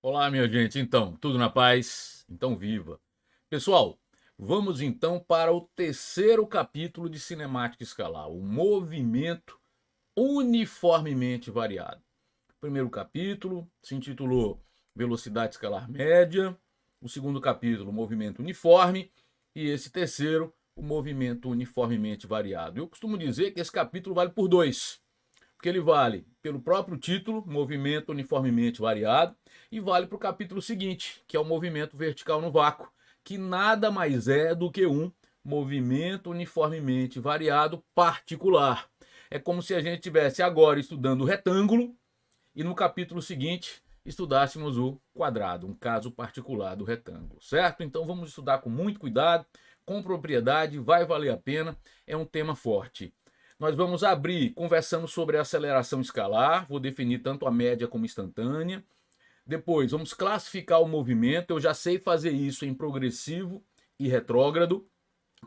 Olá, minha gente. Então, tudo na paz? Então, viva. Pessoal, vamos então para o terceiro capítulo de cinemática escalar, o movimento uniformemente variado. O primeiro capítulo se intitulou Velocidade escalar média, o segundo capítulo, movimento uniforme, e esse terceiro, o movimento uniformemente variado. Eu costumo dizer que esse capítulo vale por dois, porque ele vale pelo próprio título, movimento uniformemente variado, e vale para o capítulo seguinte, que é o movimento vertical no vácuo, que nada mais é do que um movimento uniformemente variado particular. É como se a gente estivesse agora estudando o retângulo e no capítulo seguinte estudássemos o quadrado, um caso particular do retângulo, certo? Então vamos estudar com muito cuidado, com propriedade, vai valer a pena, é um tema forte. Nós vamos abrir conversando sobre a aceleração escalar, vou definir tanto a média como instantânea. Depois, vamos classificar o movimento, eu já sei fazer isso em progressivo e retrógrado.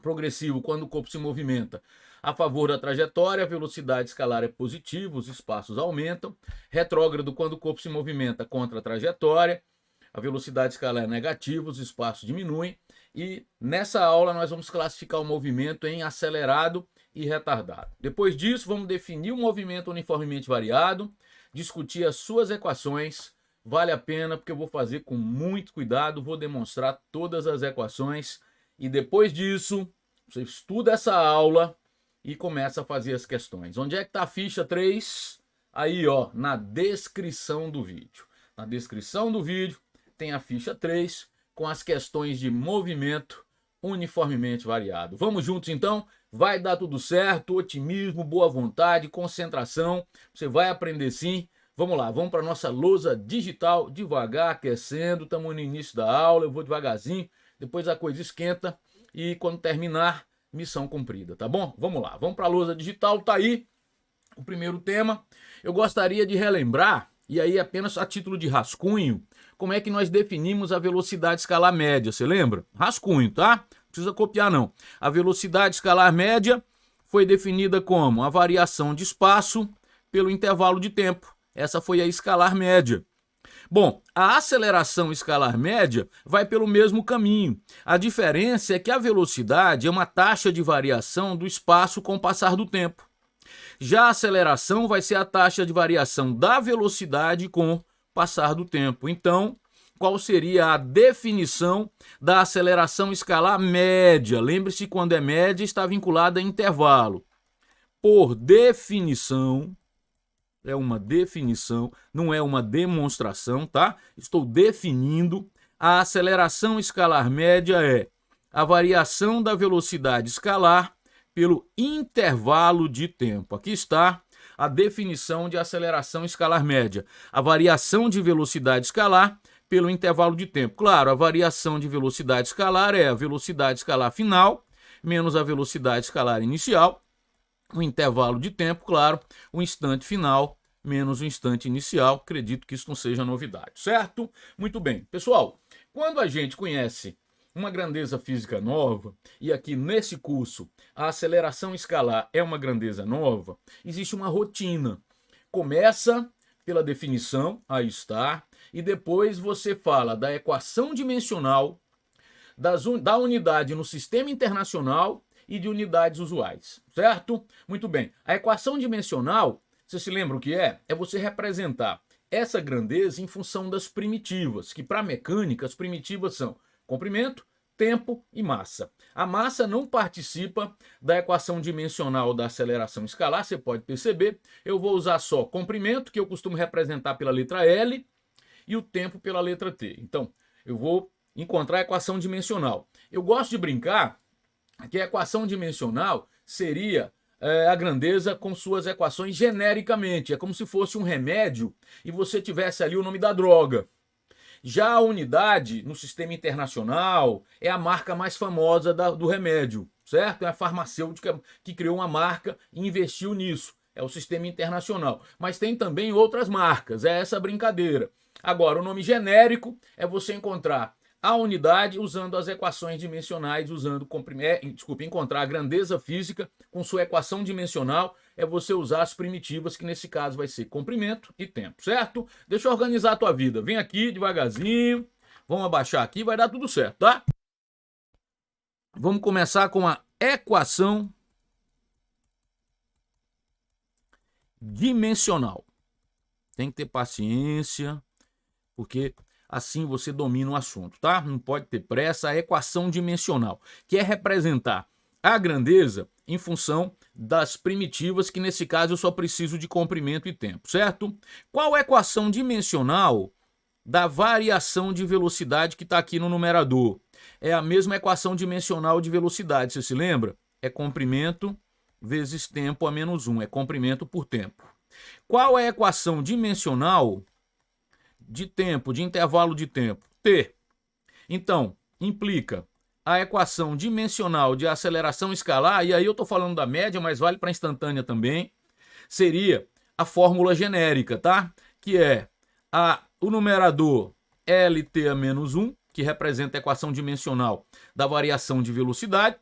Progressivo, quando o corpo se movimenta a favor da trajetória, a velocidade escalar é positiva, os espaços aumentam. Retrógrado, quando o corpo se movimenta contra a trajetória, a velocidade escalar é negativa, os espaços diminuem. E nessa aula nós vamos classificar o movimento em acelerado e retardado. Depois disso, vamos definir o movimento uniformemente variado, discutir as suas equações. Vale a pena porque eu vou fazer com muito cuidado, vou demonstrar todas as equações e depois disso você estuda essa aula e começa a fazer as questões. Onde é que está a ficha 3? Aí, ó, na descrição do vídeo. Na descrição do vídeo tem a ficha 3 com as questões de movimento uniformemente variado. Vamos juntos então? Vai dar tudo certo, otimismo, boa vontade, concentração. Você vai aprender sim. Vamos lá, vamos para a nossa lousa digital, devagar, aquecendo. Estamos no início da aula, eu vou devagarzinho, depois a coisa esquenta e quando terminar, missão cumprida, tá bom? Vamos lá, vamos para a lousa digital, tá aí o primeiro tema. Eu gostaria de relembrar, e aí apenas a título de rascunho, como é que nós definimos a velocidade escalar média, você lembra? Rascunho, tá? Não precisa copiar não. A velocidade escalar média foi definida como a variação de espaço pelo intervalo de tempo. Essa foi a escalar média. Bom, a aceleração escalar média vai pelo mesmo caminho. A diferença é que a velocidade é uma taxa de variação do espaço com o passar do tempo. Já a aceleração vai ser a taxa de variação da velocidade com o passar do tempo. Então, qual seria a definição da aceleração escalar média? Lembre-se, quando é média, está vinculada a intervalo. Por definição, é uma definição, não é uma demonstração, tá? Estou definindo. A aceleração escalar média é a variação da velocidade escalar pelo intervalo de tempo. Aqui está a definição de aceleração escalar média. A variação de velocidade escalar pelo intervalo de tempo. Claro, a variação de velocidade escalar é a velocidade escalar final menos a velocidade escalar inicial. O intervalo de tempo, claro, o instante final menos o instante inicial. Acredito que isso não seja novidade, certo? Muito bem. Pessoal, quando a gente conhece uma grandeza física nova, e aqui nesse curso a aceleração escalar é uma grandeza nova, existe uma rotina. Começa pela definição, aí está, e depois você fala da equação dimensional, da unidade no sistema internacional e de unidades usuais, certo? Muito bem. A equação dimensional, você se lembra o que é? É você representar essa grandeza em função das primitivas, que para a mecânica as primitivas são comprimento, tempo e massa. A massa não participa da equação dimensional da aceleração escalar, você pode perceber. Eu vou usar só comprimento, que eu costumo representar pela letra L, e o tempo pela letra T. Então, eu vou encontrar a equação dimensional. Eu gosto de brincar que a equação dimensional seria a grandeza com suas equações genericamente. É como se fosse um remédio e você tivesse ali o nome da droga. Já a unidade no sistema internacional é a marca mais famosa do remédio, certo? É a farmacêutica que criou uma marca e investiu nisso. É o sistema internacional. Mas tem também outras marcas, é essa brincadeira. Agora, o nome genérico é você encontrar a unidade usando as equações dimensionais, encontrar a grandeza física com sua equação dimensional é você usar as primitivas, que nesse caso vai ser comprimento e tempo, certo? Deixa eu organizar a tua vida. Vem aqui devagarzinho, vamos abaixar aqui, vai dar tudo certo, tá? Vamos começar com a equação dimensional. Tem que ter paciência, porque assim você domina o assunto, tá? Não pode ter pressa. A equação dimensional, que é representar a grandeza em função das primitivas, que nesse caso eu só preciso de comprimento e tempo, certo? Qual é a equação dimensional da variação de velocidade que está aqui no numerador? É a mesma equação dimensional de velocidade, você se lembra? É comprimento vezes tempo a menos 1, é comprimento por tempo. Qual é a equação dimensional de tempo, de intervalo de tempo? T. Então, implica a equação dimensional de aceleração escalar, e aí eu estou falando da média, mas vale para instantânea também, seria a fórmula genérica, tá? Que é o numerador LT a menos 1, que representa a equação dimensional da variação de velocidade,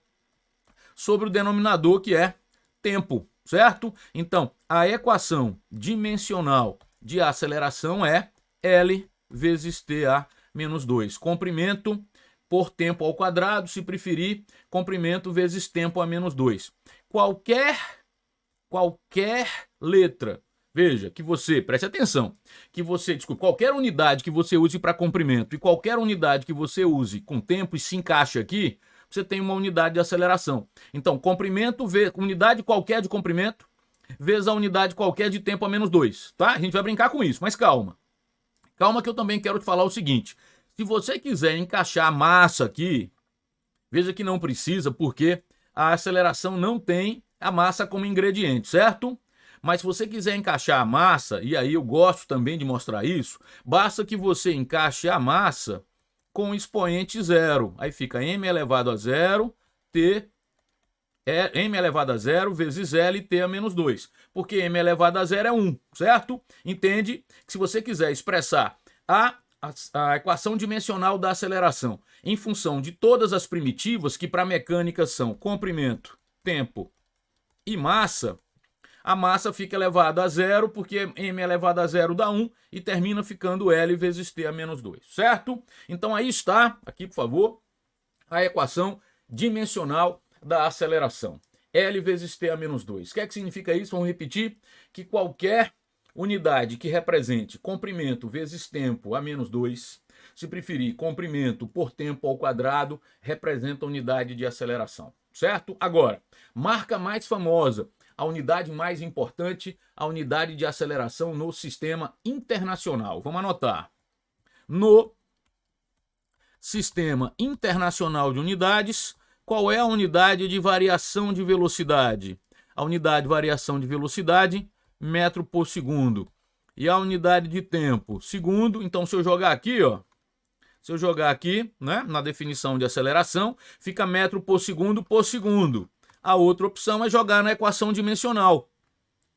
sobre o denominador, que é tempo, certo? Então, a equação dimensional de aceleração é L vezes TA menos 2. Comprimento por tempo ao quadrado, se preferir, comprimento vezes tempo a menos 2. Qualquer letra, veja, que você, preste atenção, qualquer unidade que você use para comprimento e qualquer unidade que você use com tempo e se encaixa aqui, você tem uma unidade de aceleração. Então, comprimento, unidade qualquer de comprimento, vezes a unidade qualquer de tempo a menos 2, tá? A gente vai brincar com isso, mas calma. Calma que eu também quero te falar o seguinte. Se você quiser encaixar a massa aqui, veja que não precisa, porque a aceleração não tem a massa como ingrediente, certo? Mas se você quiser encaixar a massa, e aí eu gosto também de mostrar isso, basta que você encaixe a massa com expoente zero. Aí fica m elevado a zero, m elevado a zero vezes L t a menos 2. Porque m elevado a zero é 1, certo? Entende que se você quiser expressar a equação dimensional da aceleração em função de todas as primitivas, que para mecânica são comprimento, tempo e massa, a massa fica elevada a zero, porque m elevado a zero dá 1 e termina ficando L vezes t a menos 2, certo? Então aí está, aqui por favor, a equação dimensional da aceleração. L vezes t a menos 2. O que é que significa isso? Vamos repetir que qualquer unidade que represente comprimento vezes tempo a menos 2, se preferir comprimento por tempo ao quadrado, representa a unidade de aceleração, certo? Agora, marca mais famosa, a unidade mais importante, a unidade de aceleração no sistema internacional. Vamos anotar. No sistema internacional de unidades, qual é a unidade de variação de velocidade? A unidade de variação de velocidade, metro por segundo. E a unidade de tempo, segundo. Então, se eu jogar aqui, ó, né, na definição de aceleração, fica metro por segundo por segundo. A outra opção é jogar na equação dimensional,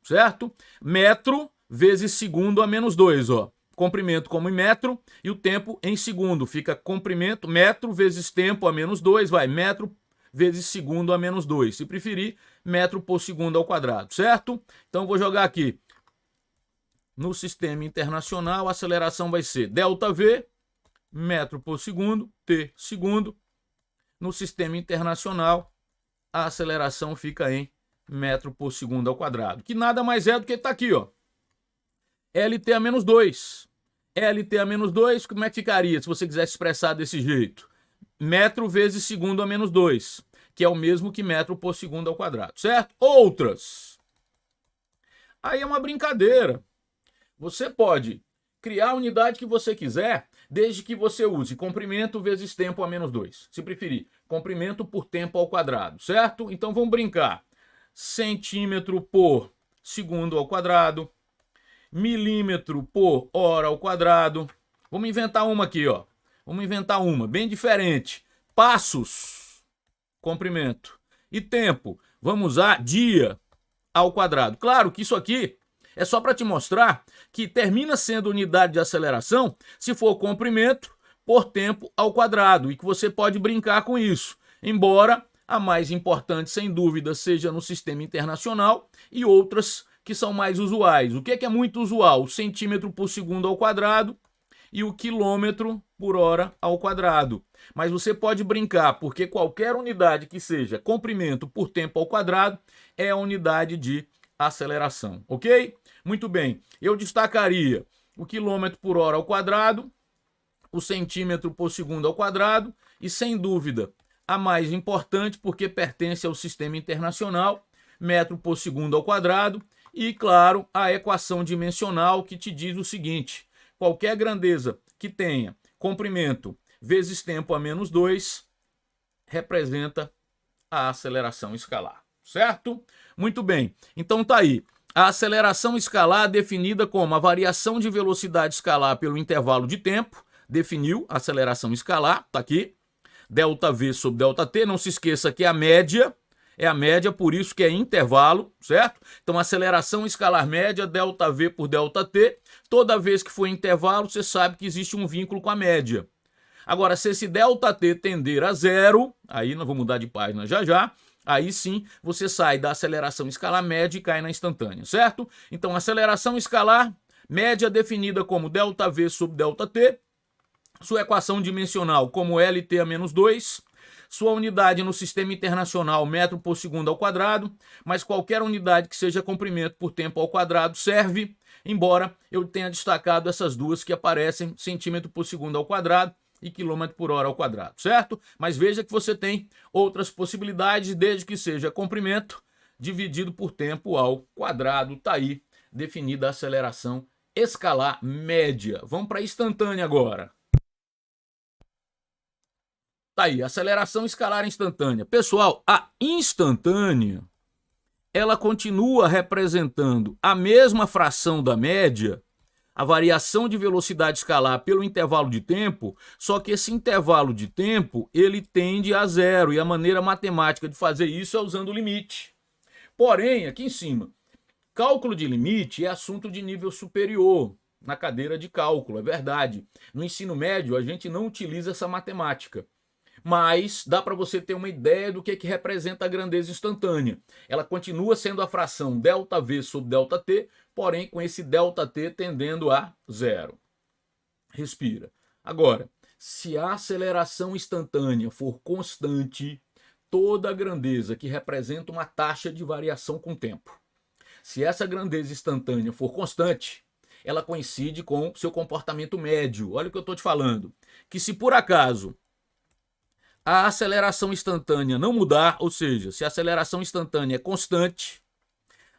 certo? Metro vezes segundo a menos 2, ó. Comprimento como em metro e o tempo em segundo. Fica comprimento, metro vezes tempo a menos 2, vai metro vezes segundo a menos 2. Se preferir, metro por segundo ao quadrado, certo? Então, vou jogar aqui. No sistema internacional, a aceleração vai ser ΔV, metro por segundo, t segundo. No sistema internacional, a aceleração fica em metro por segundo ao quadrado, que nada mais é do que está aqui, ó. LT a menos 2. LT a menos 2, como é que ficaria se você quisesse expressar desse jeito? Metro vezes segundo a menos 2, que é o mesmo que metro por segundo ao quadrado, certo? Outras. Aí é uma brincadeira. Você pode criar a unidade que você quiser, desde que você use comprimento vezes tempo a menos 2. Se preferir, comprimento por tempo ao quadrado, certo? Então vamos brincar. Centímetro por segundo ao quadrado, milímetro por hora ao quadrado. Vamos inventar uma aqui, ó. Vamos inventar uma, bem diferente. Passos, comprimento. E tempo, vamos usar dia ao quadrado. Claro que isso aqui é só para te mostrar que termina sendo unidade de aceleração se for comprimento por tempo ao quadrado, e que você pode brincar com isso. Embora A mais importante, sem dúvida, seja no sistema internacional e outras que são mais usuais. O que é muito usual? O centímetro por segundo ao quadrado e o quilômetro por hora ao quadrado. Mas você pode brincar, porque qualquer unidade que seja comprimento por tempo ao quadrado é a unidade de aceleração, ok? Muito bem, eu destacaria o quilômetro por hora ao quadrado, o centímetro por segundo ao quadrado e, sem dúvida, a mais importante, porque pertence ao sistema internacional, metro por segundo ao quadrado, e, claro, a equação dimensional que te diz o seguinte: qualquer grandeza que tenha comprimento vezes tempo a menos 2 representa a aceleração escalar, certo? Muito bem, então tá aí. A aceleração escalar definida como a variação de velocidade escalar pelo intervalo de tempo, definiu a aceleração escalar, tá aqui, ΔV sobre ΔT, não se esqueça que é a média, por isso que é intervalo, certo? Então, aceleração escalar média, ΔV por ΔT, toda vez que for intervalo, você sabe que existe um vínculo com a média. Agora, se esse ΔT tender a zero, aí nós vamos mudar de página já já, aí sim você sai da aceleração escalar média e cai na instantânea, certo? Então, aceleração escalar média definida como ΔV sobre ΔT, sua equação dimensional como LT a menos 2, sua unidade no sistema internacional metro por segundo ao quadrado, mas qualquer unidade que seja comprimento por tempo ao quadrado serve, embora eu tenha destacado essas duas que aparecem, centímetro por segundo ao quadrado e quilômetro por hora ao quadrado, certo? Mas veja que você tem outras possibilidades, desde que seja comprimento dividido por tempo ao quadrado. Tá aí definida a aceleração escalar média. Vamos para a instantânea agora. Tá aí, aceleração escalar instantânea. Pessoal, a instantânea, ela continua representando a mesma fração da média, a variação de velocidade escalar pelo intervalo de tempo, só que esse intervalo de tempo, ele tende a zero, e a maneira matemática de fazer isso é usando o limite. Porém, aqui em cima, cálculo de limite é assunto de nível superior, na cadeira de cálculo, é verdade. No ensino médio, a gente não utiliza essa matemática. Mas dá para você ter uma ideia do que representa a grandeza instantânea. Ela continua sendo a fração ΔV sobre ΔT, porém com esse ΔT tendendo a zero. Respira. Agora, se a aceleração instantânea for constante, toda a grandeza que representa uma taxa de variação com o tempo, se essa grandeza instantânea for constante, ela coincide com seu comportamento médio. Olha o que eu estou te falando. Que se por acaso a aceleração instantânea não mudar, ou seja, se a aceleração instantânea é constante,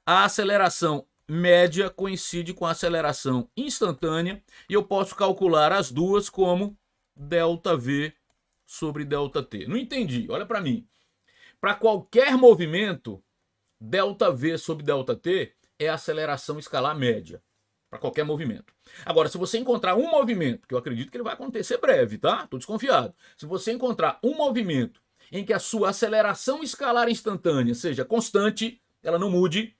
a aceleração média coincide com a aceleração instantânea e eu posso calcular as duas como ΔV sobre ΔT. Não entendi, olha para mim. Para qualquer movimento, ΔV sobre ΔT é a aceleração escalar média. Para qualquer movimento. Agora, se você encontrar um movimento, que eu acredito que ele vai acontecer breve, tá? Tô desconfiado. Se você encontrar um movimento em que a sua aceleração escalar instantânea seja constante, ela não mude,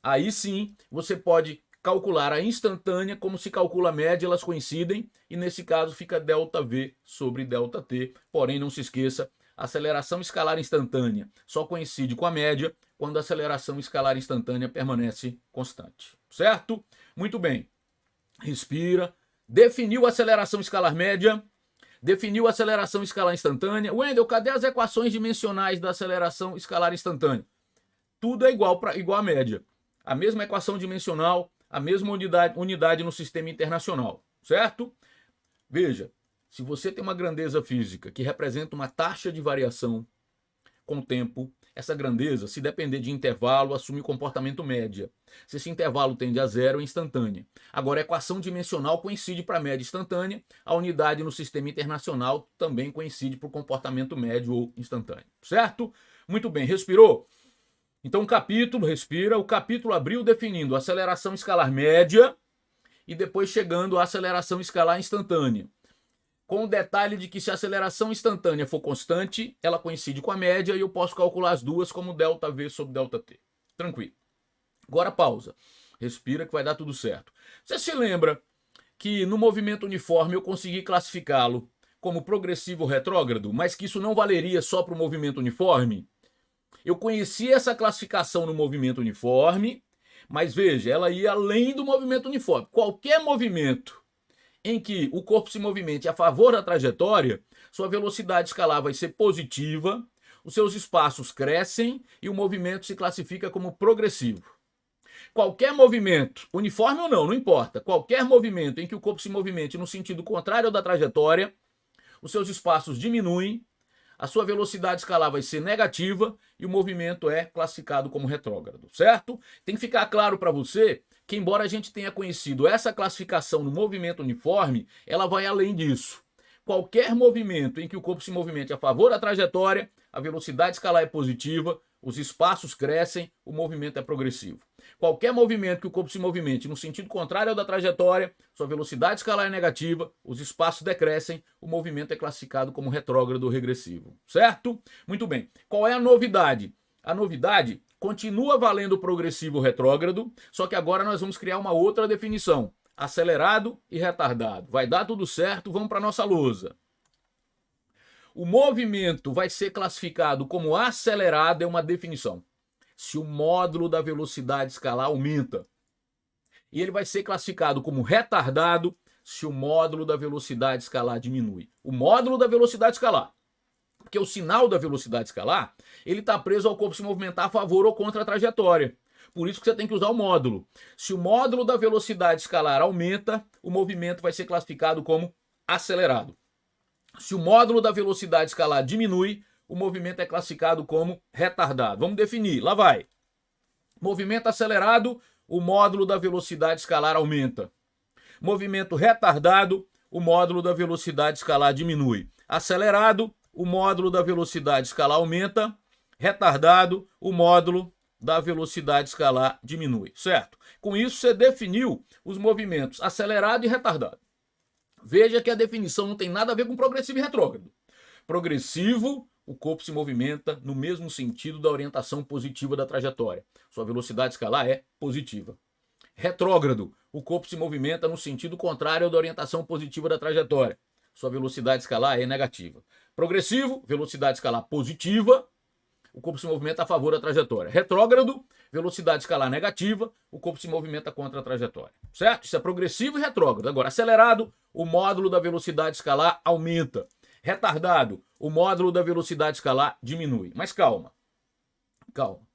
aí sim você pode calcular a instantânea como se calcula a média, elas coincidem, e nesse caso fica ΔV sobre ΔT. Porém, não se esqueça, a aceleração escalar instantânea só coincide com a média quando a aceleração escalar instantânea permanece constante, certo? Muito bem. Respira. Definiu a aceleração escalar média. Definiu a aceleração escalar instantânea. Wendel, cadê as equações dimensionais da aceleração escalar instantânea? Tudo é igual à média. A mesma equação dimensional, a mesma unidade no sistema internacional, certo? Veja, se você tem uma grandeza física que representa uma taxa de variação com o tempo, essa grandeza, se depender de intervalo, assume comportamento média. Se esse intervalo tende a zero, é instantânea. Agora, a equação dimensional coincide para a média instantânea, a unidade no sistema internacional também coincide para o comportamento médio ou instantâneo, certo? Muito bem, respirou? Então, capítulo, respira, o capítulo abriu definindo a aceleração escalar média e depois chegando à aceleração escalar instantânea. Com o detalhe de que se a aceleração instantânea for constante, ela coincide com a média e eu posso calcular as duas como ΔV sobre ΔT. Tranquilo. Agora pausa. Respira que vai dar tudo certo. Você se lembra que no movimento uniforme eu consegui classificá-lo como progressivo retrógrado, mas que isso não valeria só para o movimento uniforme? Eu conheci essa classificação no movimento uniforme, mas veja, ela ia além do movimento uniforme. Qualquer movimento em que o corpo se movimente a favor da trajetória, sua velocidade escalar vai ser positiva, os seus espaços crescem e o movimento se classifica como progressivo. Qualquer movimento, uniforme ou não, não importa, qualquer movimento em que o corpo se movimente no sentido contrário ao da trajetória, os seus espaços diminuem, a sua velocidade escalar vai ser negativa e o movimento é classificado como retrógrado, certo? Tem que ficar claro para você que, embora a gente tenha conhecido essa classificação no movimento uniforme, ela vai além disso. Qualquer movimento em que o corpo se movimente a favor da trajetória, a velocidade escalar é positiva, os espaços crescem, o movimento é progressivo. Qualquer movimento que o corpo se movimente no sentido contrário ao da trajetória, sua velocidade escalar é negativa, os espaços decrescem, o movimento é classificado como retrógrado ou regressivo, certo? Muito bem. Qual é a novidade? A novidade continua valendo o progressivo retrógrado, só que agora nós vamos criar uma outra definição: acelerado e retardado. Vai dar tudo certo, vamos para a nossa lousa. O movimento vai ser classificado como acelerado, é uma definição, se o módulo da velocidade escalar aumenta. E ele vai ser classificado como retardado se o módulo da velocidade escalar diminui. O módulo da velocidade escalar. Porque o sinal da velocidade escalar, ele está preso ao corpo se movimentar a favor ou contra a trajetória. Por isso que você tem que usar o módulo. Se o módulo da velocidade escalar aumenta, o movimento vai ser classificado como acelerado. Se o módulo da velocidade escalar diminui, o movimento é classificado como retardado. Vamos definir, lá vai. Movimento acelerado, o módulo da velocidade escalar aumenta. Movimento retardado, o módulo da velocidade escalar diminui. Acelerado, o módulo da velocidade escalar aumenta. Retardado, o módulo da velocidade escalar diminui, certo? Com isso, você definiu os movimentos acelerado e retardado. Veja que a definição não tem nada a ver com progressivo e retrógrado. Progressivo, o corpo se movimenta no mesmo sentido da orientação positiva da trajetória. Sua velocidade escalar é positiva. Retrógrado, o corpo se movimenta no sentido contrário da orientação positiva da trajetória. Sua velocidade escalar é negativa. Progressivo, velocidade escalar positiva, o corpo se movimenta a favor da trajetória. Retrógrado, velocidade escalar negativa, o corpo se movimenta contra a trajetória. Certo? Isso é progressivo e retrógrado. Agora, acelerado, o módulo da velocidade escalar aumenta. Retardado, o módulo da velocidade escalar diminui. Mas calma, calma.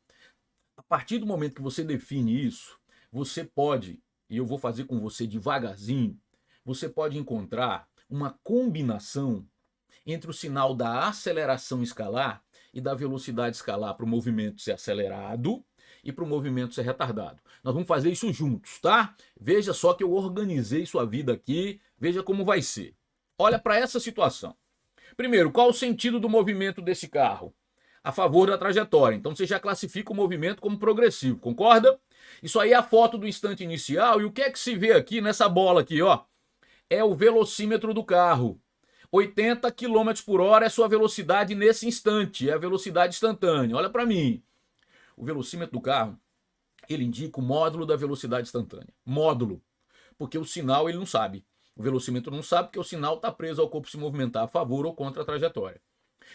A partir do momento que você define isso, você pode, e eu vou fazer com você devagarzinho, você pode encontrar uma combinação entre o sinal da aceleração escalar e da velocidade escalar para o movimento ser acelerado e para o movimento ser retardado. Nós vamos fazer isso juntos, tá? Veja só que eu organizei sua vida aqui, veja como vai ser. Olha para essa situação. Primeiro, qual o sentido do movimento desse carro? A favor da trajetória. Então você já classifica o movimento como progressivo, concorda? Isso aí é a foto do instante inicial, e o que é que se vê aqui nessa bola aqui, ó? É o velocímetro do carro. 80 km por hora é sua velocidade nesse instante, é a velocidade instantânea. Olha para mim. O velocímetro do carro, ele indica o módulo da velocidade instantânea. Módulo. Porque o sinal ele não sabe. O velocímetro não sabe porque o sinal está preso ao corpo se movimentar a favor ou contra a trajetória.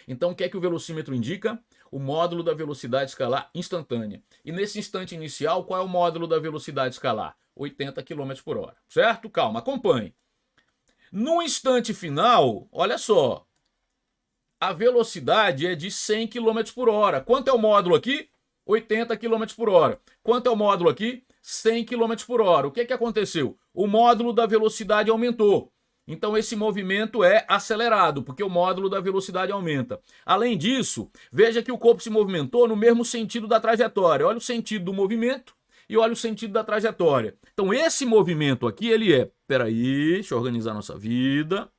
Então o que é que o velocímetro indica? O módulo da velocidade escalar instantânea. E nesse instante inicial, qual é o módulo da velocidade escalar? 80 km por hora. Certo? Calma, acompanhe. No instante final, olha só, a velocidade é de 100 km por hora. Quanto é o módulo aqui? 80 km por hora. Quanto é o módulo aqui? 100 km por hora. O que aconteceu? O módulo da velocidade aumentou. Então esse movimento é acelerado, porque o módulo da velocidade aumenta. Além disso, veja que o corpo se movimentou no mesmo sentido da trajetória. Olha o sentido do movimento e olha o sentido da trajetória. Então esse movimento aqui, ele é... Peraí, deixa eu organizar nossa vida.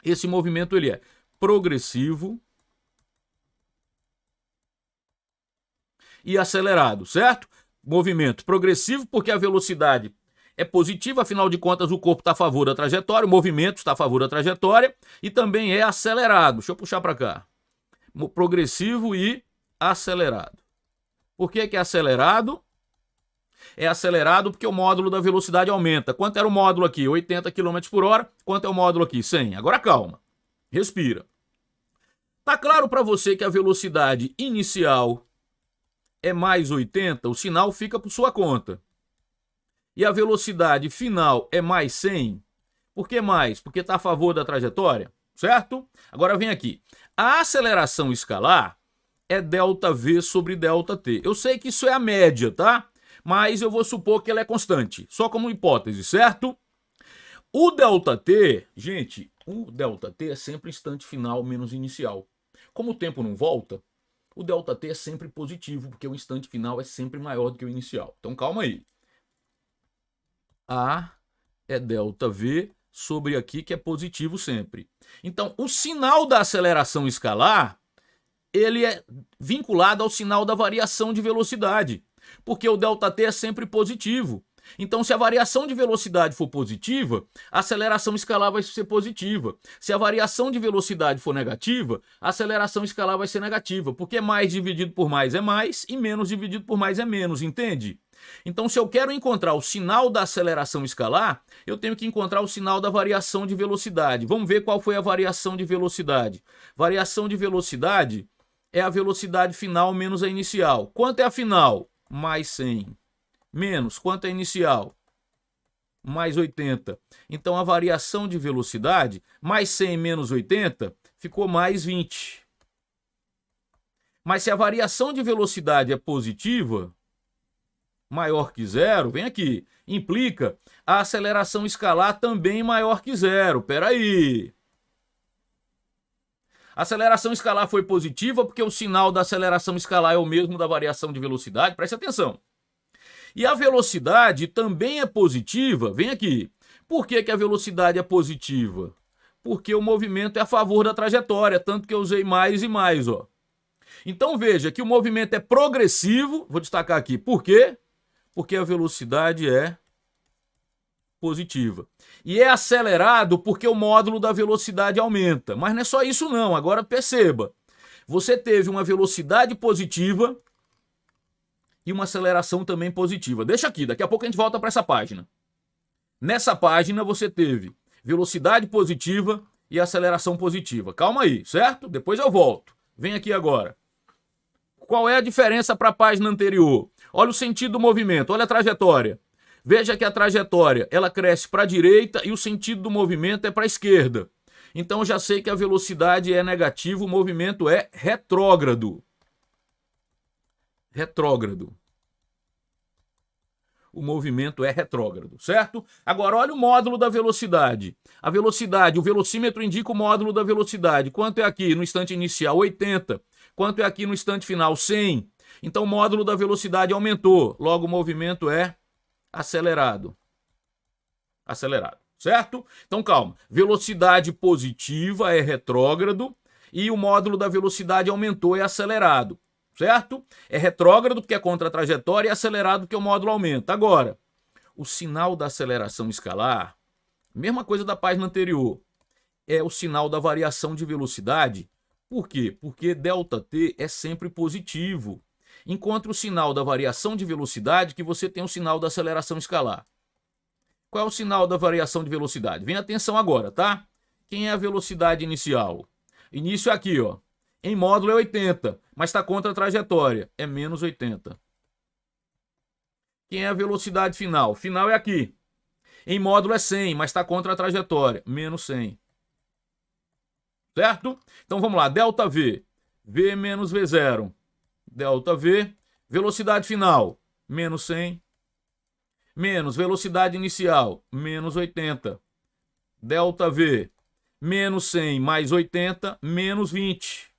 Esse movimento, ele é progressivo e acelerado, certo? Movimento progressivo porque a velocidade é positiva, afinal de contas o corpo está a favor da trajetória, o movimento está a favor da trajetória, e também é acelerado. Deixa eu puxar para cá. Progressivo e acelerado. Por que é acelerado? É acelerado porque o módulo da velocidade aumenta. Quanto era o módulo aqui? 80 km por hora. Quanto é o módulo aqui? 100. Agora calma. Respira. Tá claro para você que a velocidade inicial é mais 80, o sinal fica por sua conta. E a velocidade final é mais 100. Por que mais? Porque está a favor da trajetória, certo? Agora vem aqui. A aceleração escalar é ΔV sobre ΔT. Eu sei que isso é a média, tá? Mas eu vou supor que ela é constante, só como hipótese, certo? O ΔT, gente, o ΔT é sempre instante final menos inicial. Como o tempo não volta, o ΔT é sempre positivo, porque o instante final é sempre maior do que o inicial. Então calma aí. A é ΔV sobre aqui, que é positivo sempre. Então, o sinal da aceleração escalar, ele é vinculado ao sinal da variação de velocidade, porque o ΔT é sempre positivo. Então, se a variação de velocidade for positiva, a aceleração escalar vai ser positiva. Se a variação de velocidade for negativa, a aceleração escalar vai ser negativa, porque mais dividido por mais é mais e menos dividido por mais é menos, entende? Então, se eu quero encontrar o sinal da aceleração escalar, eu tenho que encontrar o sinal da variação de velocidade. Vamos ver qual foi a variação de velocidade. Variação de velocidade é a velocidade final menos a inicial. Quanto é a final? Mais 100. Menos, quanto é a inicial? Mais 80. Então, a variação de velocidade, mais 100 menos 80, ficou mais 20. Mas se a variação de velocidade é positiva, maior que zero, vem aqui, implica a aceleração escalar também maior que zero. Peraí. A aceleração escalar foi positiva porque o sinal da aceleração escalar é o mesmo da variação de velocidade. Preste atenção. E a velocidade também é positiva. Vem aqui. Por que a velocidade é positiva? Porque o movimento é a favor da trajetória, tanto que eu usei mais e mais, ó. Então veja que o movimento é progressivo. Vou destacar aqui. Por quê? Porque a velocidade é positiva. E é acelerado porque o módulo da velocidade aumenta. Mas não é só isso não. Agora perceba. Você teve uma velocidade positiva e uma aceleração também positiva. Deixa aqui, daqui a pouco a gente volta para essa página. Nessa página você teve velocidade positiva e aceleração positiva. Calma aí, certo? Depois eu volto. Vem aqui agora. Qual é a diferença para a página anterior? Olha o sentido do movimento, olha a trajetória. Veja que a trajetória ela cresce para a direita e o sentido do movimento é para a esquerda. Então eu já sei que a velocidade é negativa, o movimento é retrógrado. Retrógrado. O movimento é retrógrado, certo? Agora, olha o módulo da velocidade. A velocidade, o velocímetro indica o módulo da velocidade. Quanto é aqui no instante inicial? 80. Quanto é aqui no instante final? 100. Então, o módulo da velocidade aumentou. Logo, o movimento é acelerado. Acelerado, certo? Então, calma. Velocidade positiva é retrógrado e o módulo da velocidade aumentou, é acelerado. Certo? É retrógrado porque é contra a trajetória e acelerado porque o módulo aumenta. Agora, o sinal da aceleração escalar, mesma coisa da página anterior, é o sinal da variação de velocidade. Por quê? Porque ΔT é sempre positivo. Encontre o sinal da variação de velocidade que você tem o sinal da aceleração escalar. Qual é o sinal da variação de velocidade? Vem atenção agora, tá? Quem é a velocidade inicial? Início é aqui, ó. Em módulo é 80, mas está contra a trajetória. É menos 80. Quem é a velocidade final? Final é aqui. Em módulo é 100, mas está contra a trajetória. Menos 100. Certo? Então vamos lá. ΔV. V menos V0. ΔV. Velocidade final. Menos 100. Menos velocidade inicial. Menos 80. ΔV. Menos 100 mais 80. Menos 20.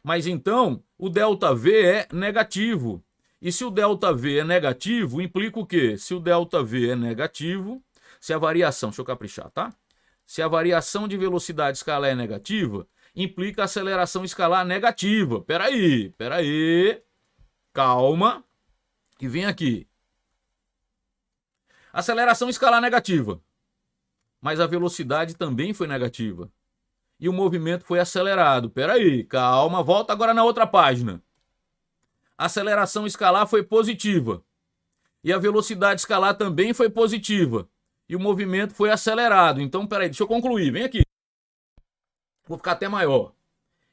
Mas então, o ΔV é negativo. E se o ΔV é negativo, implica o quê? Se o ΔV é negativo, se a variação, deixa eu caprichar, tá? Se a variação de velocidade escalar é negativa, implica a aceleração escalar negativa. Peraí. Calma. E vem aqui. Aceleração escalar negativa. Mas a velocidade também foi negativa. E o movimento foi acelerado. Peraí, calma, volta agora na outra página. A aceleração escalar foi positiva. E a velocidade escalar também foi positiva. E o movimento foi acelerado. Então, peraí, deixa eu concluir. Vem aqui. Vou ficar até maior.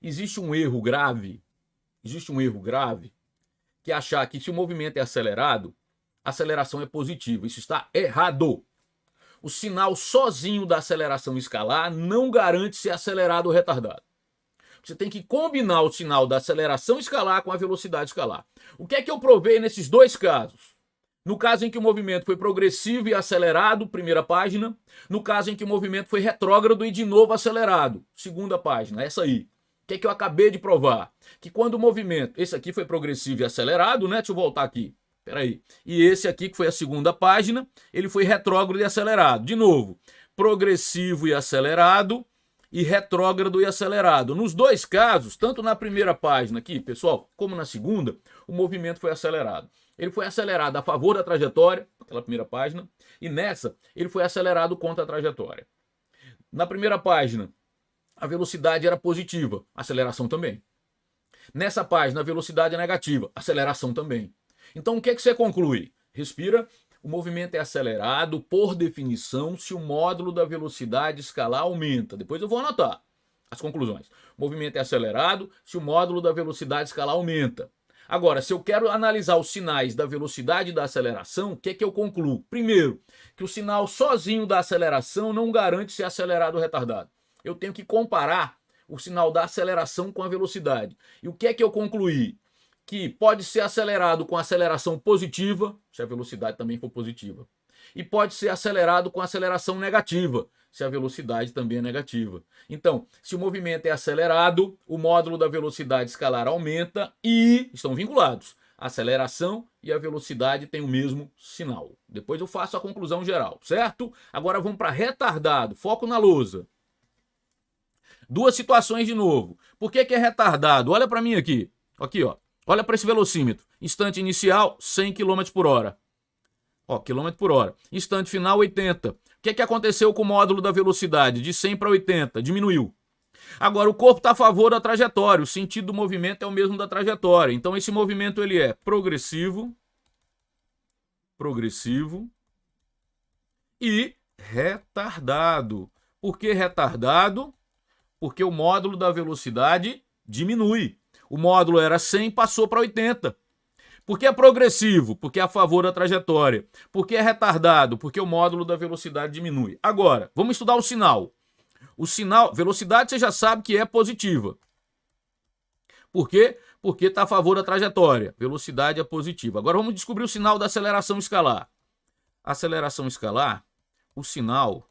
Existe um erro grave, que é achar que se o movimento é acelerado, a aceleração é positiva. Isso está errado. O sinal sozinho da aceleração escalar não garante ser acelerado ou retardado. Você tem que combinar o sinal da aceleração escalar com a velocidade escalar. O que é que eu provei nesses dois casos? No caso em que o movimento foi progressivo e acelerado, primeira página. No caso em que o movimento foi retrógrado e de novo acelerado, segunda página, essa aí. O que é que eu acabei de provar? Que quando o movimento, esse aqui foi progressivo e acelerado, né? Deixa eu voltar aqui. Peraí. E esse aqui, que foi a segunda página, ele foi retrógrado e acelerado. De novo, progressivo e acelerado e retrógrado e acelerado. Nos dois casos, tanto na primeira página aqui, pessoal, como na segunda, o movimento foi acelerado. Ele foi acelerado a favor da trajetória, aquela primeira página, e nessa ele foi acelerado contra a trajetória. Na primeira página, a velocidade era positiva, aceleração também. Nessa página, a velocidade é negativa, aceleração também. Então, o que é que você conclui? Respira. O movimento é acelerado, por definição, se o módulo da velocidade escalar aumenta. Depois eu vou anotar as conclusões. O movimento é acelerado se o módulo da velocidade escalar aumenta. Agora, se eu quero analisar os sinais da velocidade e da aceleração, o que é que eu concluo? Primeiro, que o sinal sozinho da aceleração não garante ser acelerado ou retardado. Eu tenho que comparar o sinal da aceleração com a velocidade. E o que é que eu concluí? Que pode ser acelerado com aceleração positiva, se a velocidade também for positiva. E pode ser acelerado com aceleração negativa, se a velocidade também é negativa. Então, se o movimento é acelerado, o módulo da velocidade escalar aumenta e estão vinculados. A aceleração e a velocidade têm o mesmo sinal. Depois eu faço a conclusão geral, certo? Agora vamos para retardado. Foco na lousa. Duas situações de novo. Por que é retardado? Olha para mim aqui. Aqui, ó. Olha para esse velocímetro. Instante inicial, 100 km por hora. Ó, km por hora. Instante final, 80. O que é que aconteceu com o módulo da velocidade? De 100 para 80, diminuiu. Agora, o corpo está a favor da trajetória. O sentido do movimento é o mesmo da trajetória. Então, esse movimento ele é progressivo e retardado. Por que retardado? Porque o módulo da velocidade diminui. O módulo era 100, passou para 80. Por que é progressivo? Porque é a favor da trajetória. Por que é retardado? Porque o módulo da velocidade diminui. Agora, vamos estudar o sinal. O sinal, velocidade você já sabe que é positiva. Por quê? Porque está a favor da trajetória. Velocidade é positiva. Agora vamos descobrir o sinal da aceleração escalar. Aceleração escalar, o sinal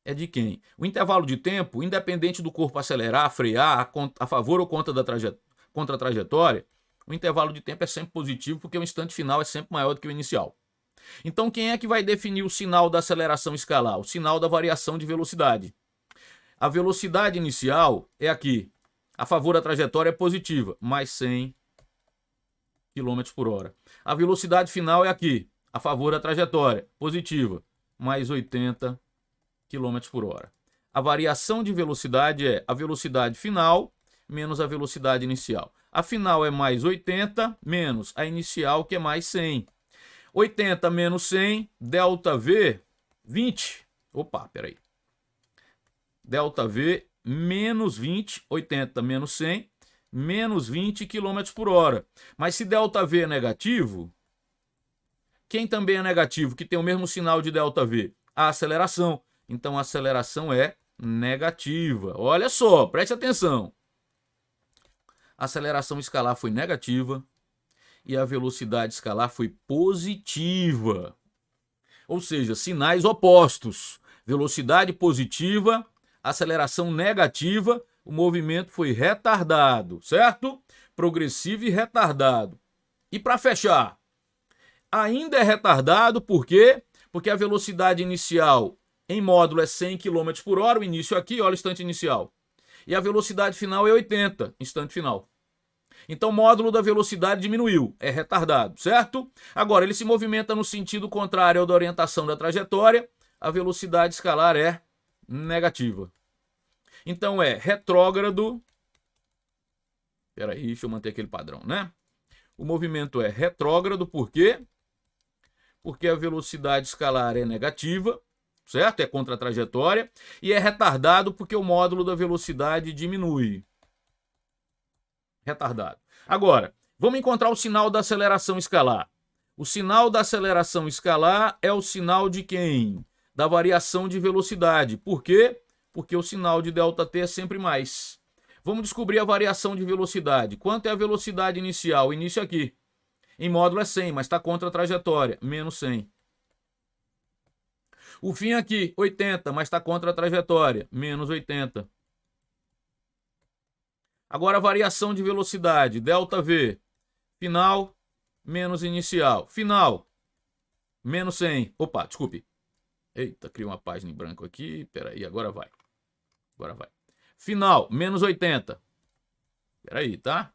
é de quem? O intervalo de tempo, independente do corpo acelerar, frear, a favor ou contra a trajetória, o intervalo de tempo é sempre positivo porque o instante final é sempre maior do que o inicial. Então, quem é que vai definir o sinal da aceleração escalar? O sinal da variação de velocidade. A velocidade inicial é aqui. A favor da trajetória é positiva, mais 100 km por hora. A velocidade final é aqui. A favor da trajetória, positiva, mais 80 km por hora. A variação de velocidade é a velocidade final menos a velocidade inicial. A final é mais 80 menos a inicial, que é mais 100. 80 menos 100, ΔV, 20. Opa, peraí. ΔV menos 20, 80 menos 100, menos 20 km por hora. Mas se ΔV é negativo, quem também é negativo, que tem o mesmo sinal de ΔV? A aceleração. Então a aceleração é negativa. Olha só, preste atenção. A aceleração escalar foi negativa e a velocidade escalar foi positiva. Ou seja, sinais opostos. Velocidade positiva, aceleração negativa, o movimento foi retardado, certo? Progressivo e retardado. E para fechar, ainda é retardado, por quê? Porque a velocidade inicial em módulo é 100 km por hora, o início aqui, olha o instante inicial. E a velocidade final é 80, instante final. Então o módulo da velocidade diminuiu, é retardado, certo? Agora, ele se movimenta no sentido contrário ao da orientação da trajetória, a velocidade escalar é negativa. Então é retrógrado. Peraí, deixa eu manter aquele padrão, né? O movimento é retrógrado, por quê? Porque a velocidade escalar é negativa certo? É contra a trajetória. E é retardado porque o módulo da velocidade diminui. Retardado. Agora, vamos encontrar o sinal da aceleração escalar. O sinal da aceleração escalar é o sinal de quem? Da variação de velocidade. Por quê? Porque o sinal de ΔT é sempre mais. Vamos descobrir a variação de velocidade. Quanto é a velocidade inicial? O início aqui. Em módulo é 100, mas está contra a trajetória. Menos 100. O fim aqui, 80, mas está contra a trajetória. Menos 80. Agora a variação de velocidade. ΔV. Final menos inicial. Final menos 100. Opa, desculpe. Eita, criei uma página em branco aqui. Peraí, agora vai. Agora vai. Final, menos 80. Peraí, tá?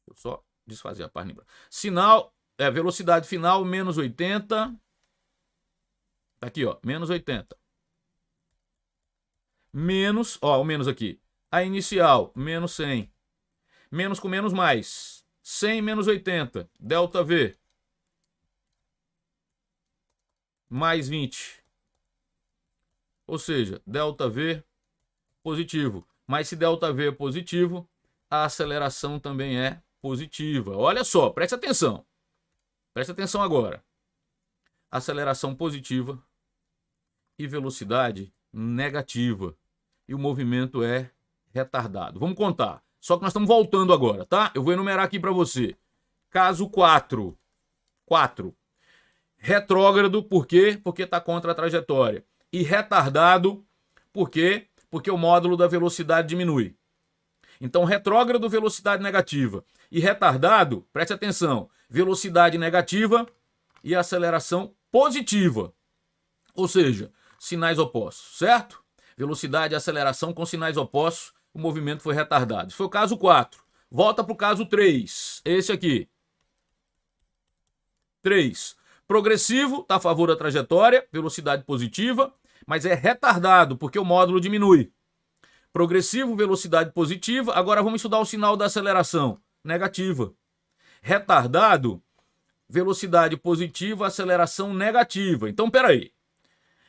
Deixa eu só desfazer a página em branco. Sinal, velocidade final, menos 80. Tá aqui, ó, menos 80. Menos, ó, o menos aqui. A inicial, menos 100. Menos com menos mais. 100 menos 80. ΔV. Mais 20. Ou seja, ΔV positivo. Mas se ΔV é positivo, a aceleração também é positiva. Olha só, preste atenção. Preste atenção agora. Aceleração positiva e velocidade negativa. E o movimento é retardado. Vamos contar. Só que nós estamos voltando agora, tá? Eu vou enumerar aqui para você. Caso 4. 4. Retrógrado, por quê? Porque está contra a trajetória. E retardado, por quê? Porque o módulo da velocidade diminui. Então, retrógrado, velocidade negativa. E retardado, preste atenção, velocidade negativa e aceleração positiva. Ou seja, sinais opostos, certo? Velocidade e aceleração com sinais opostos, o movimento foi retardado. Esse foi o caso 4. Volta para o caso 3. Esse aqui. 3. Progressivo, está a favor da trajetória, velocidade positiva, mas é retardado, porque o módulo diminui. Progressivo, velocidade positiva. Agora vamos estudar o sinal da aceleração. Negativa. Retardado, velocidade positiva, aceleração negativa. Então, peraí.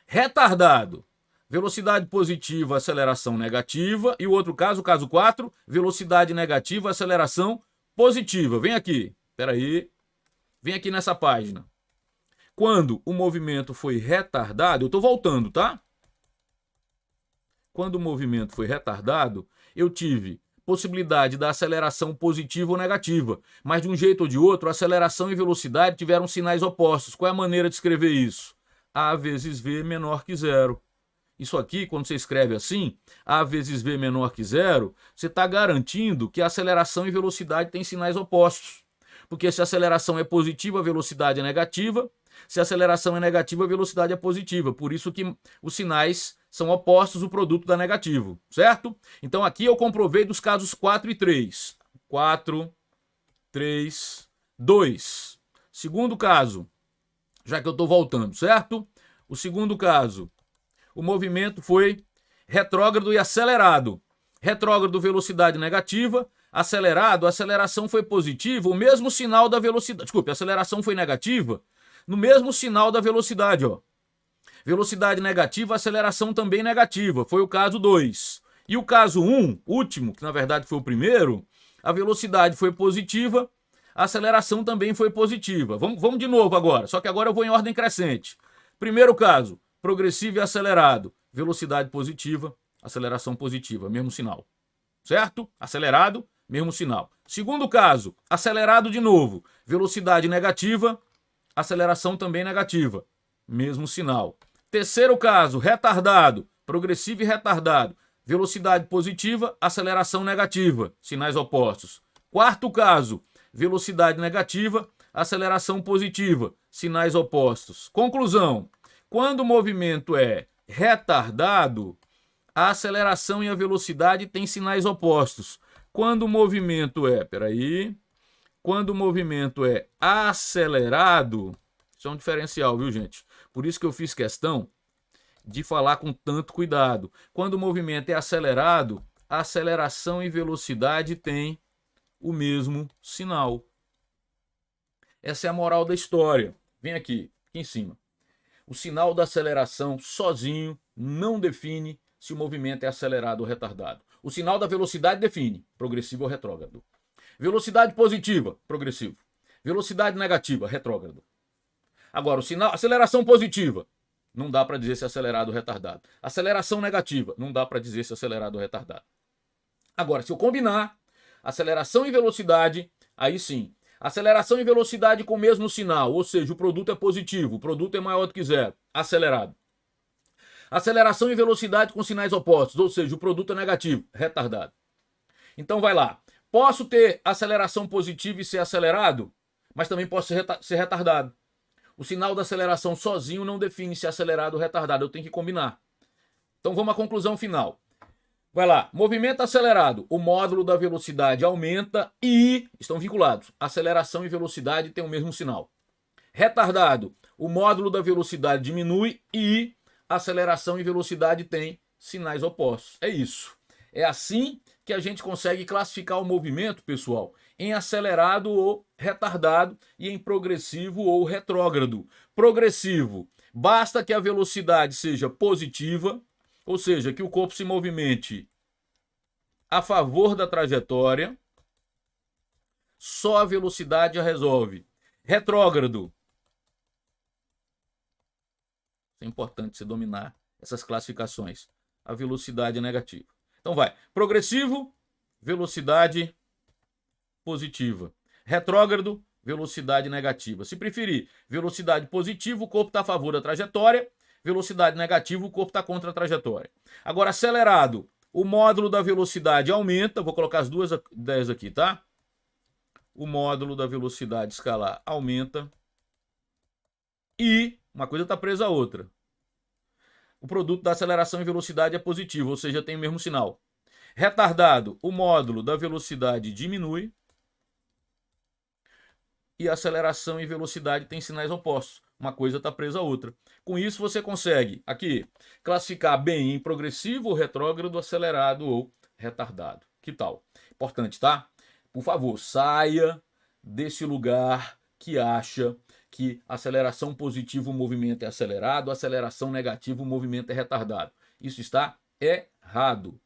Retardado, velocidade positiva, aceleração negativa. E o outro caso, o caso 4, velocidade negativa, aceleração positiva. Vem aqui. Peraí. Vem aqui nessa página. Quando o movimento foi retardado, eu estou voltando, tá? Quando o movimento foi retardado, eu tive possibilidade da aceleração positiva ou negativa. Mas de um jeito ou de outro, aceleração e velocidade tiveram sinais opostos. Qual é a maneira de escrever isso? A vezes V menor que zero. Isso aqui, quando você escreve assim, A vezes V menor que zero, você está garantindo que a aceleração e velocidade têm sinais opostos. Porque se a aceleração é positiva, a velocidade é negativa. Se a aceleração é negativa, a velocidade é positiva. Por isso que os sinais são opostos, o produto dá negativo, certo? Então aqui eu comprovei dos casos 4 e 3. 4, 3, 2. Segundo caso, já que eu estou voltando, certo? O segundo caso, o movimento foi retrógrado e acelerado. Retrógrado, velocidade negativa. Acelerado, a aceleração foi positiva, o mesmo sinal da velocidade. Desculpe, a aceleração foi negativa, no mesmo sinal da velocidade, ó. Velocidade negativa, aceleração também negativa. Foi o caso 2. E o caso 1, último, que na verdade foi o primeiro, a velocidade foi positiva, a aceleração também foi positiva. Vamos de novo agora, só que agora eu vou em ordem crescente. Primeiro caso, progressivo e acelerado. Velocidade positiva, aceleração positiva, mesmo sinal. Certo? Acelerado, mesmo sinal. Segundo caso, acelerado de novo. Velocidade negativa, aceleração também negativa. Mesmo sinal. Terceiro caso, retardado, progressivo e retardado. Velocidade positiva, aceleração negativa. Sinais opostos. Quarto caso, velocidade negativa, aceleração positiva. Sinais opostos. Conclusão. Quando o movimento é retardado, a aceleração e a velocidade têm sinais opostos. Quando o movimento é, quando o movimento é acelerado, isso é um diferencial, viu, gente? Por isso que eu fiz questão de falar com tanto cuidado. Quando o movimento é acelerado, a aceleração e velocidade têm o mesmo sinal. Essa é a moral da história. Vem aqui em cima. o sinal da aceleração sozinho não define se o movimento é acelerado ou retardado. O sinal da velocidade define, progressivo ou retrógrado. Velocidade positiva, progressivo. Velocidade negativa, retrógrado. Agora, o sinal, aceleração positiva, não dá para dizer se é acelerado ou retardado. Aceleração negativa, não dá para dizer se é acelerado ou retardado. Agora, se eu combinar aceleração e velocidade, aí sim. Aceleração e velocidade com o mesmo sinal, ou seja, o produto é positivo, o produto é maior do que zero, acelerado. Aceleração e velocidade com sinais opostos, ou seja, o produto é negativo, retardado. Então vai lá. Posso ter aceleração positiva e ser acelerado, mas também posso ser retardado. O sinal da aceleração sozinho não define se é acelerado ou retardado, eu tenho que combinar. Então vamos à conclusão final. Vai lá, movimento acelerado, o módulo da velocidade aumenta e estão vinculados. Aceleração e velocidade têm o mesmo sinal. Retardado, o módulo da velocidade diminui e aceleração e velocidade têm sinais opostos. É isso. É assim que a gente consegue classificar o movimento, pessoal, em acelerado ou retardado e em progressivo ou retrógrado. Progressivo, basta que a velocidade seja positiva, ou seja, que o corpo se movimente a favor da trajetória, só a velocidade a resolve. Retrógrado. É importante você dominar essas classificações. A velocidade é negativa. Então vai. Progressivo, velocidade positiva. Retrógrado, velocidade negativa. Se preferir, velocidade positiva, o corpo está a favor da trajetória. Velocidade negativa, o corpo está contra a trajetória. Agora, acelerado, o módulo da velocidade aumenta. Vou colocar as duas ideias aqui, tá? O módulo da velocidade escalar aumenta. E uma coisa está presa à outra. O produto da aceleração e velocidade é positivo, ou seja, tem o mesmo sinal. Retardado, o módulo da velocidade diminui. E aceleração e velocidade têm sinais opostos. Uma coisa está presa à outra. Com isso, você consegue, aqui, classificar bem em progressivo, retrógrado, acelerado ou retardado. Que tal? Importante, tá? Por favor, saia desse lugar que acha que aceleração positiva o movimento é acelerado, aceleração negativa o movimento é retardado. Isso está errado.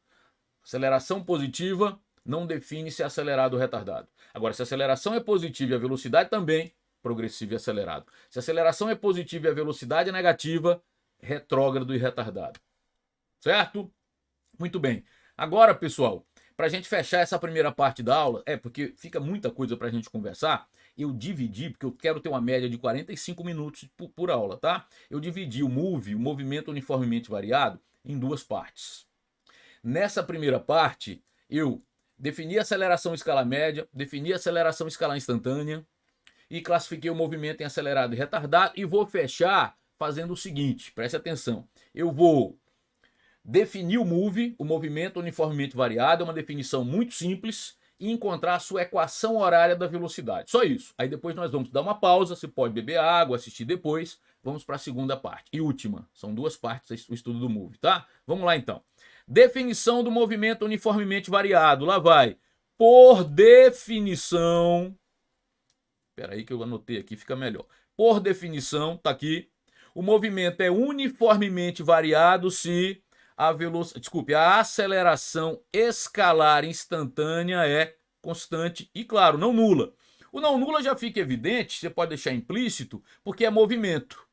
Aceleração positiva não define se é acelerado ou retardado. Agora, se a aceleração é positiva e a velocidade também, progressivo e acelerado. Se a aceleração é positiva e a velocidade é negativa, retrógrado e retardado. Certo? Muito bem. Agora, pessoal, para a gente fechar essa primeira parte da aula, porque fica muita coisa para a gente conversar, eu dividi, porque eu quero ter uma média de 45 minutos por aula, tá? Eu dividi o MOVE, o movimento uniformemente variado, em duas partes. Nessa primeira parte, eu defini a aceleração escalar média, defini a aceleração escalar instantânea e classifiquei o movimento em acelerado e retardado e vou fechar fazendo o seguinte, preste atenção. Eu vou definir o MOVE, o movimento uniformemente variado, é uma definição muito simples, e encontrar a sua equação horária da velocidade. Só isso. Aí depois nós vamos dar uma pausa, você pode beber água, assistir depois. Vamos para a segunda parte e última. São duas partes o estudo do MOVE, tá? Vamos lá então. Definição do movimento uniformemente variado. Lá vai. Por definição... Espera aí que eu anotei aqui, fica melhor. Por definição, tá aqui. O movimento é uniformemente variado se a aceleração escalar instantânea é constante e, claro, não nula. O não nula já fica evidente, você pode deixar implícito, porque é movimento.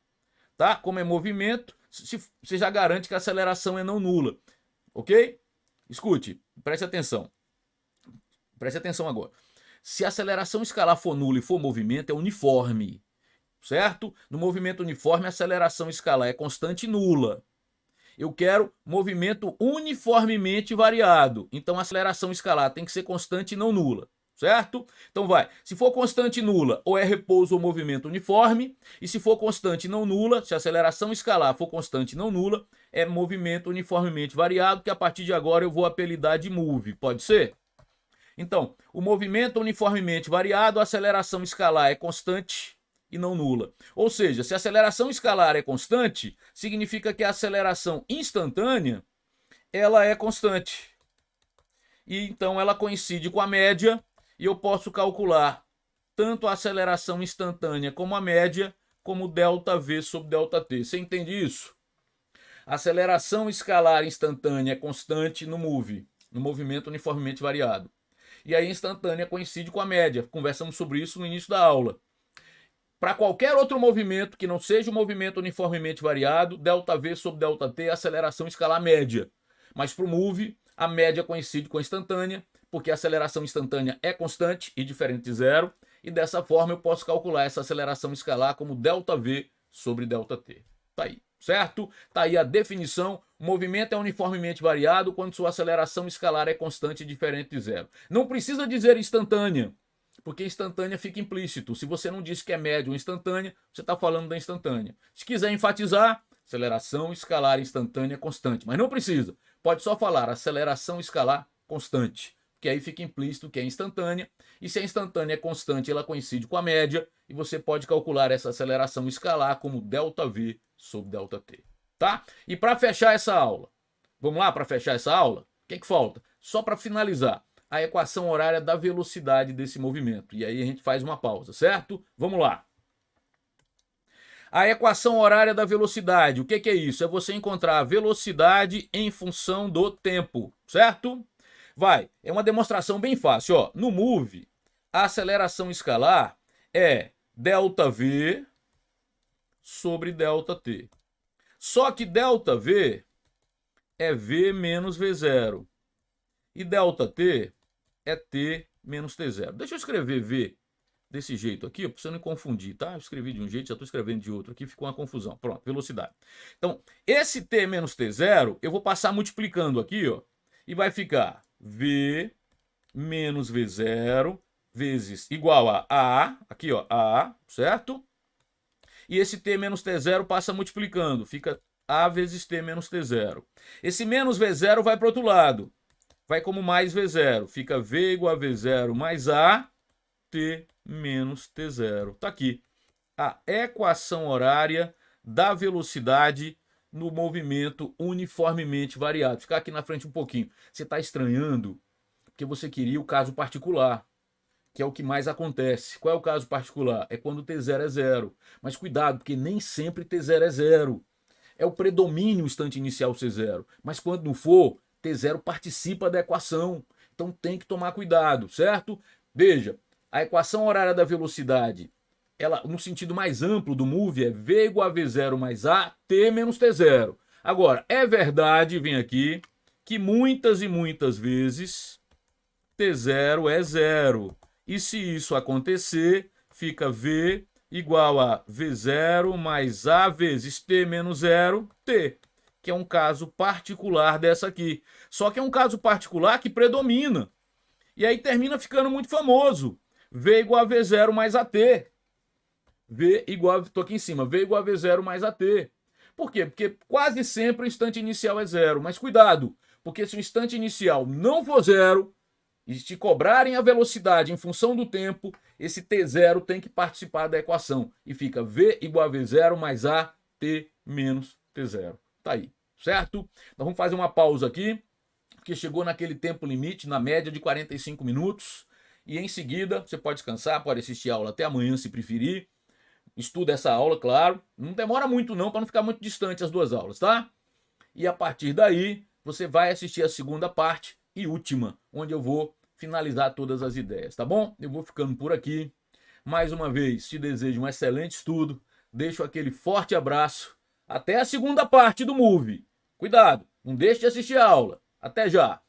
Tá? Como é movimento, você já garante que a aceleração é não nula. Ok? Escute, preste atenção. Preste atenção agora. Se a aceleração escalar for nula e for movimento, é uniforme. Certo? No movimento uniforme, a aceleração escalar é constante e nula. Eu quero movimento uniformemente variado. Então a aceleração escalar tem que ser constante e não nula. Certo? Então vai. Se for constante e nula, ou é repouso ou movimento uniforme. E se for constante e não nula, se a aceleração escalar for constante e não nula, é movimento uniformemente variado, que a partir de agora eu vou apelidar de MOVE. Pode ser? Então, o movimento uniformemente variado, a aceleração escalar é constante e não nula. Ou seja, se a aceleração escalar é constante, significa que a aceleração instantânea ela é constante. E então ela coincide com a média e eu posso calcular tanto a aceleração instantânea como a média como ΔV sobre ΔT. Você entende isso? A aceleração escalar instantânea é constante no movimento uniformemente variado. E a instantânea coincide com a média. Conversamos sobre isso no início da aula. Para qualquer outro movimento que não seja o movimento uniformemente variado, ΔV sobre ΔT é a aceleração escalar média. Mas para o move, a média coincide com a instantânea, porque a aceleração instantânea é constante e diferente de zero, e dessa forma eu posso calcular essa aceleração escalar como ΔV sobre ΔT. Tá aí, certo? Tá aí a definição. O movimento é uniformemente variado quando sua aceleração escalar é constante e diferente de zero. Não precisa dizer instantânea, porque instantânea fica implícito. Se você não disse que é média ou instantânea, você está falando da instantânea. Se quiser enfatizar, aceleração escalar instantânea constante. Mas não precisa. Pode só falar aceleração escalar constante, que aí fica implícito que é instantânea. E se a instantânea é constante, ela coincide com a média, e você pode calcular essa aceleração escalar como ΔV sobre ΔT. Tá? E para fechar essa aula, vamos lá para fechar essa aula? O que falta? Só para finalizar, a equação horária da velocidade desse movimento. E aí a gente faz uma pausa, certo? Vamos lá. A equação horária da velocidade, o que é isso? É você encontrar a velocidade em função do tempo, certo? Vai, é uma demonstração bem fácil, ó. No move, a aceleração escalar é ΔV sobre ΔT. Só que ΔV é V menos V0. E ΔT é T menos T0. Deixa eu escrever V desse jeito aqui, para você não confundir, tá? Eu escrevi de um jeito, já estou escrevendo de outro aqui, ficou uma confusão. Pronto, velocidade. Então, esse T menos T0, eu vou passar multiplicando aqui, ó, e vai ficar V menos V0 vezes igual a A, aqui, ó, A, certo? E esse T menos T0 passa multiplicando, fica A vezes T menos T0. Esse menos V0 vai para o outro lado, vai como mais V0, fica V igual a V0 mais A, T menos T0. Tá aqui a equação horária da velocidade no movimento uniformemente variado. Ficar aqui na frente um pouquinho. Você está estranhando porque você queria o caso particular, que é o que mais acontece. Qual é o caso particular? É quando T0 é zero. Mas cuidado, porque nem sempre T0 é zero. É o predomínio instante inicial ser zero. Mas quando não for, T0 participa da equação. Então tem que tomar cuidado, certo? Veja, a equação horária da velocidade, ela, no sentido mais amplo do move, é V igual a V0 mais A, T menos T0. Agora, é verdade, vem aqui, que muitas e muitas vezes T0 é zero. E se isso acontecer, fica V igual a V0 mais A vezes T menos 0, T, que é um caso particular dessa aqui. Só que é um caso particular que predomina. E aí termina ficando muito famoso. V igual a V0 mais AT. V igual, tô aqui em cima, V igual a V0 mais AT. Por quê? Porque quase sempre o instante inicial é zero. Mas cuidado, porque se o instante inicial não for zero, e te cobrarem a velocidade em função do tempo, esse T0 tem que participar da equação. E fica V igual a V0 mais A, T menos T0. Tá aí, certo? Nós vamos fazer uma pausa aqui, porque chegou naquele tempo limite, na média de 45 minutos. E em seguida, você pode descansar, pode assistir a aula até amanhã, se preferir. Estuda essa aula, claro. Não demora muito não, para não ficar muito distante as duas aulas, tá? E a partir daí, você vai assistir a segunda parte e última, onde eu vou finalizar todas as ideias, tá bom? Eu vou ficando por aqui. Mais uma vez, te desejo um excelente estudo. Deixo aquele forte abraço. Até a segunda parte do Move. Cuidado, não deixe de assistir a aula. Até já!